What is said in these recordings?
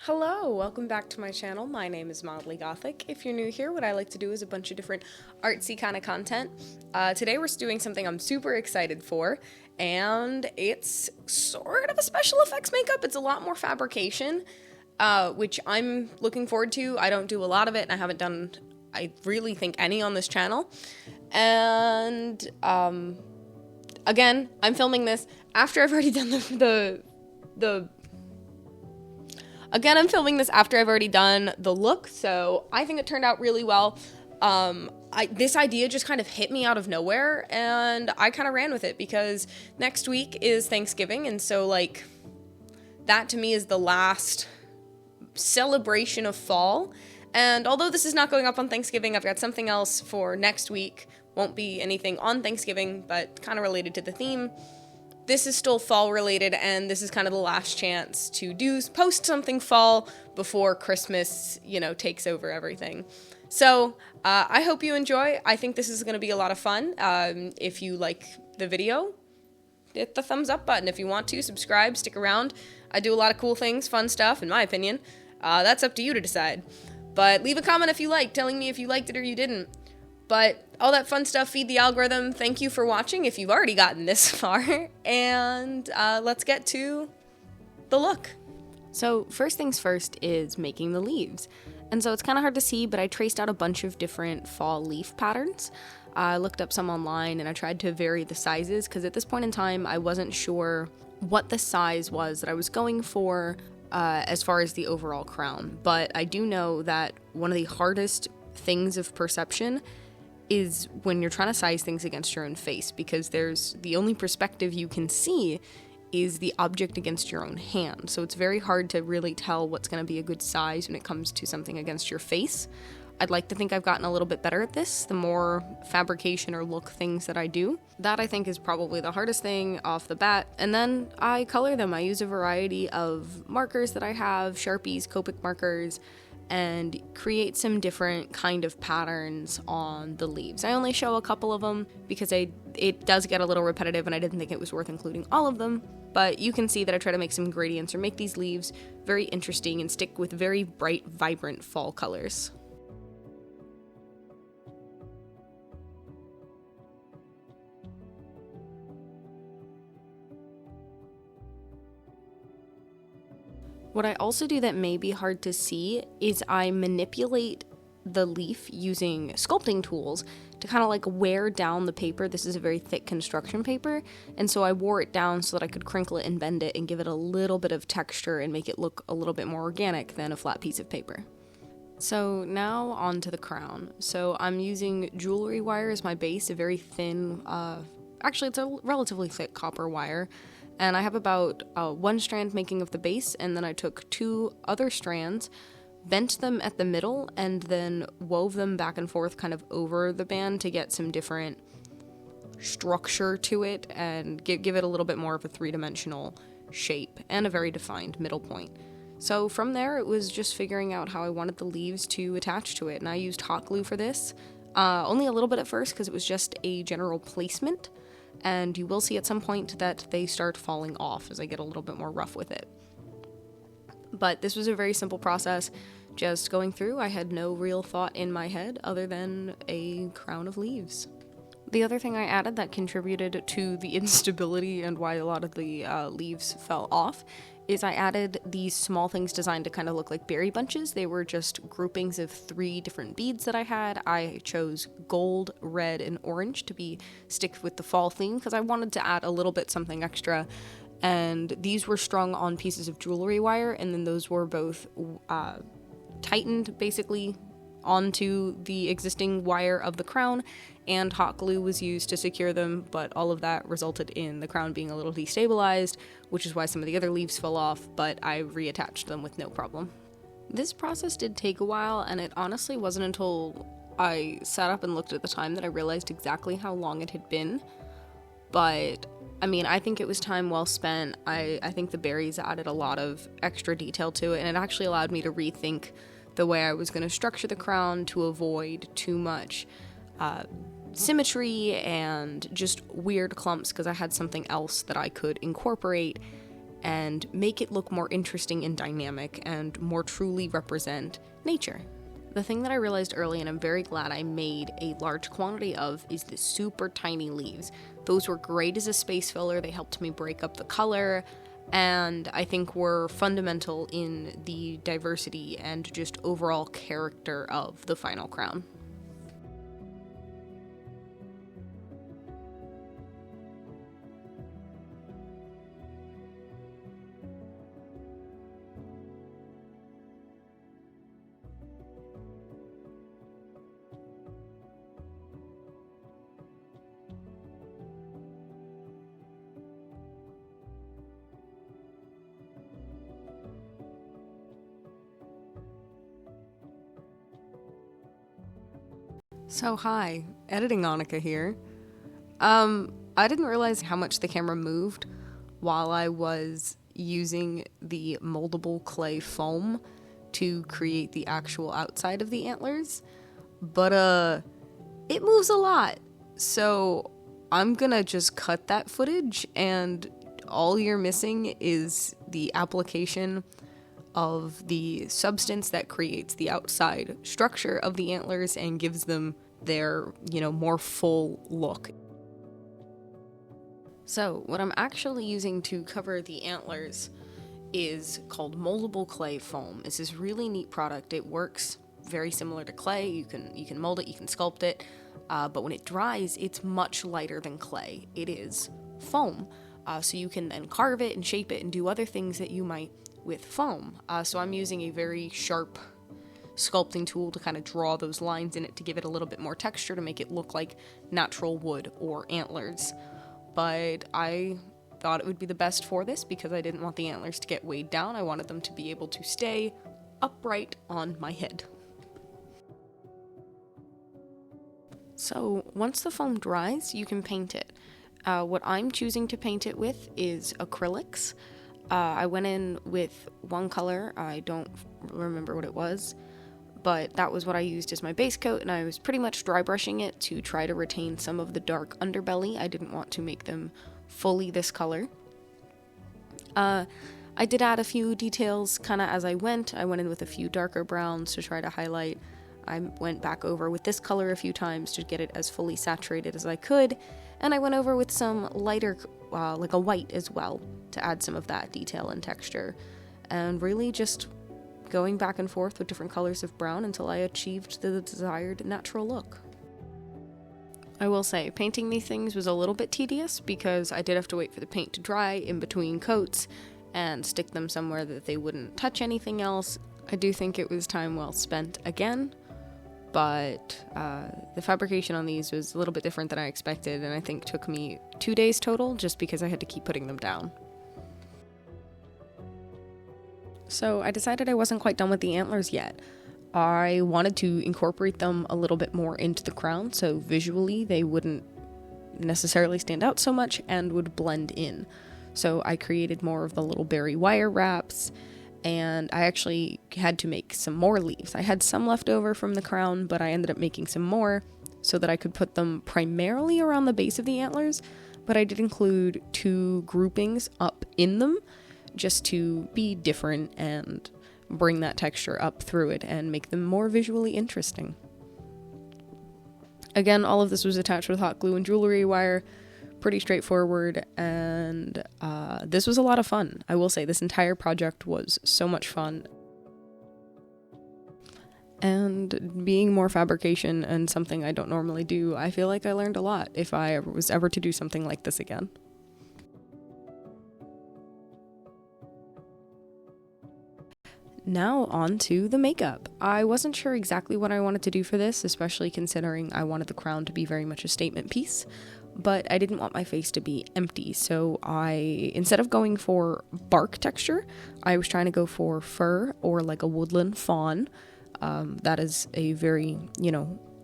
Hello, welcome back to my channel. My name is Motley Gothic. If you're new here, what I like to do is a bunch of different artsy kind of content. Today we're doing something I'm super excited for, and it's sort of a special effects makeup. It's a lot more fabrication, which I'm looking forward to. I don't do a lot of it, and I haven't done, I really think, any on this channel. And, again, I'm filming this after I've already done I'm filming this after I've already done the look, so I think it turned out really well. This idea just kind of hit me out of nowhere, and I kind of ran with it because next week is Thanksgiving, and so, like, that to me is the last celebration of fall. And although this is not going up on Thanksgiving, I've got something else for next week. Won't be anything on Thanksgiving, but kind of related to the theme. This is still fall related, and this is kind of the last chance to post something fall before Christmas, takes over everything. So, I hope you enjoy. I think this is going to be a lot of fun. If you like the video, hit the thumbs up button. If you want to, subscribe, stick around. I do a lot of cool things, fun stuff, in my opinion. That's up to you to decide. But leave a comment if you like, telling me if you liked it or you didn't. But all that fun stuff, feed the algorithm. Thank you for watching if you've already gotten this far. And let's get to the look. So first things first is making the leaves. And so it's kind of hard to see, but I traced out a bunch of different fall leaf patterns. I looked up some online and I tried to vary the sizes because at this point in time, I wasn't sure what the size was that I was going for as far as the overall crown. But I do know that one of the hardest things of perception is when you're trying to size things against your own face, because the only perspective you can see is the object against your own hand. So it's very hard to really tell what's going to be a good size when it comes to something against your face. I'd like to think I've gotten a little bit better at this the more fabrication or look things that I do. That I think is probably the hardest thing off the bat. And then I color them. I use a variety of markers that I have, Sharpies, Copic markers, and create some different kind of patterns on the leaves. I only show a couple of them because it does get a little repetitive and I didn't think it was worth including all of them, but you can see that I try to make some gradients or make these leaves very interesting and stick with very bright, vibrant fall colors. What I also do that may be hard to see is I manipulate the leaf using sculpting tools to kind of like wear down the paper. This is a very thick construction paper, and so I wore it down so that I could crinkle it and bend it and give it a little bit of texture and make it look a little bit more organic than a flat piece of paper. So now on to the crown. So I'm using jewelry wire as my base, a very thin, actually it's a relatively thick copper wire. And I have about one strand making of the base, and then I took two other strands, bent them at the middle, and then wove them back and forth kind of over the band to get some different structure to it and give it a little bit more of a three-dimensional shape and a very defined middle point. So from there, it was just figuring out how I wanted the leaves to attach to it, and I used hot glue for this. Only a little bit at first because it was just a general placement. And you will see at some point that they start falling off as I get a little bit more rough with it. But this was a very simple process, just going through. I had no real thought in my head other than a crown of leaves. The other thing I added that contributed to the instability and why a lot of the leaves fell off is I added these small things designed to kind of look like berry bunches. They were just groupings of 3 different beads that I had. I chose gold, red, and orange to stick with the fall theme because I wanted to add a little bit something extra. And these were strung on pieces of jewelry wire, and then those were both tightened basically onto the existing wire of the crown, and hot glue was used to secure them, but all of that resulted in the crown being a little destabilized, which is why some of the other leaves fell off, but I reattached them with no problem. This process did take a while, and it honestly wasn't until I sat up and looked at the time that I realized exactly how long it had been. But I mean, I think it was time well spent. I think the berries added a lot of extra detail to it, and it actually allowed me to rethink the way I was going to structure the crown to avoid too much symmetry and just weird clumps, because I had something else that I could incorporate and make it look more interesting and dynamic and more truly represent nature. The thing that I realized early, and I'm very glad I made a large quantity of, is the super tiny leaves. Those were great as a space filler. They helped me break up the color, and I think were fundamental in the diversity and just overall character of the final crown. So hi, editing Annika here. I didn't realize how much the camera moved while I was using the moldable clay foam to create the actual outside of the antlers, but it moves a lot. So I'm gonna just cut that footage, and all you're missing is the application of the substance that creates the outside structure of the antlers and gives them their, more full look. So what I'm actually using to cover the antlers is called moldable clay foam. It's this really neat product. It works very similar to clay. You can mold it, you can sculpt it, but when it dries, it's much lighter than clay. It is foam, so you can then carve it and shape it and do other things that you might with foam. So I'm using a very sharp sculpting tool to kind of draw those lines in it to give it a little bit more texture to make it look like natural wood or antlers. But I thought it would be the best for this because I didn't want the antlers to get weighed down. I wanted them to be able to stay upright on my head. So once the foam dries, you can paint it. What I'm choosing to paint it with is acrylics. I went in with one color. I don't remember what it was, but that was what I used as my base coat, and I was pretty much dry brushing it to try to retain some of the dark underbelly. I didn't want to make them fully this color. I did add a few details kind of as I went. I went in with a few darker browns to try to highlight. I went back over with this color a few times to get it as fully saturated as I could, and I went over with some lighter, like a white as well, to add some of that detail and texture, and really just going back and forth with different colors of brown until I achieved the desired natural look. I will say, painting these things was a little bit tedious because I did have to wait for the paint to dry in between coats and stick them somewhere that they wouldn't touch anything else. I do think it was time well spent again, but the fabrication on these was a little bit different than I expected, and I think took me 2 days total just because I had to keep putting them down. So I decided I wasn't quite done with the antlers yet. I wanted to incorporate them a little bit more into the crown, so visually they wouldn't necessarily stand out so much and would blend in. So I created more of the little berry wire wraps, and I actually had to make some more leaves. I had some left over from the crown, but I ended up making some more so that I could put them primarily around the base of the antlers, but I did include 2 groupings up in them just to be different and bring that texture up through it and make them more visually interesting. Again, all of this was attached with hot glue and jewelry wire, pretty straightforward, and this was a lot of fun. I will say this entire project was so much fun. And being more fabrication and something I don't normally do, I feel like I learned a lot if I was ever to do something like this again. Now on to the makeup. I wasn't sure exactly what I wanted to do for this, especially considering I wanted the crown to be very much a statement piece, but I didn't want my face to be empty, so instead of going for bark texture, I was trying to go for fur or like a woodland fawn. That is a very,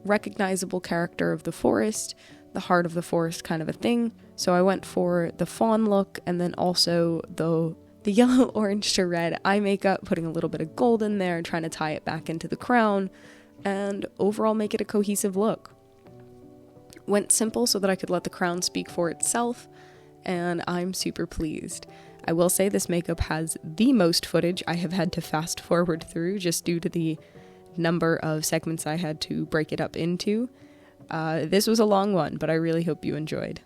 recognizable character of the forest, the heart of the forest kind of a thing, so I went for the fawn look, and then also the yellow, orange to red eye makeup, putting a little bit of gold in there, trying to tie it back into the crown, and overall make it a cohesive look. Went simple so that I could let the crown speak for itself, and I'm super pleased. I will say this makeup has the most footage I have had to fast forward through just due to the number of segments I had to break it up into. This was a long one, but I really hope you enjoyed.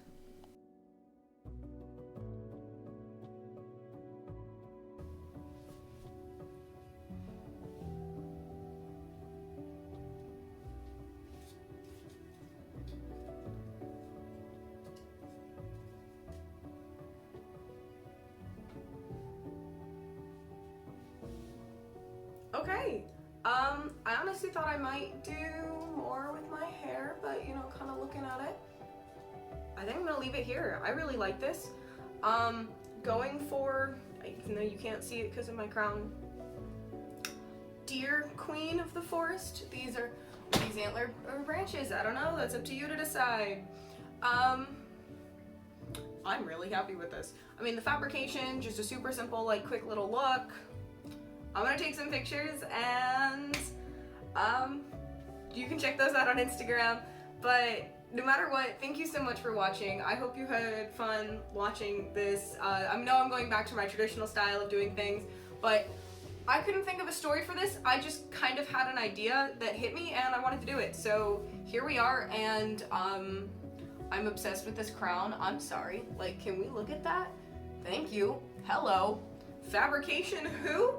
Okay, I honestly thought I might do more with my hair, but you know, kind of looking at it, I think I'm gonna leave it here. I really like this. Going for, even though you can't see it because of my crown, deer queen of the forest. These antler branches. I don't know, that's up to you to decide. I'm really happy with this. I mean, the fabrication, just a super simple, like, quick little look. I'm gonna take some pictures and you can check those out on Instagram. But no matter what, thank you so much for watching. I hope you had fun watching this. I know I'm going back to my traditional style of doing things, but I couldn't think of a story for this. I just kind of had an idea that hit me and I wanted to do it. So here we are, and I'm obsessed with this crown. I'm sorry. Like, can we look at that? Thank you. Hello. Fabrication who?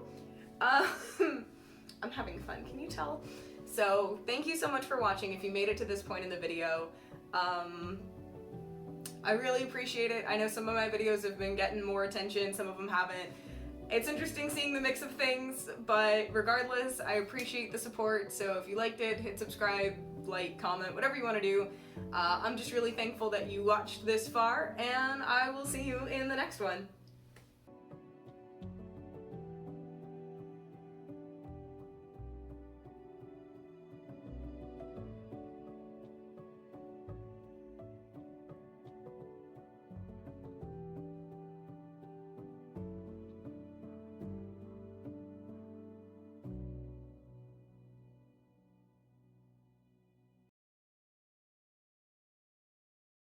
I'm having fun, can you tell? So thank you so much for watching if you made it to this point in the video. I really appreciate it. I know some of my videos have been getting more attention, some of them haven't. It's interesting seeing the mix of things, but regardless, I appreciate the support. So if you liked it, hit subscribe, like, comment, whatever you want to do. I'm just really thankful that you watched this far, and I will see you in the next one.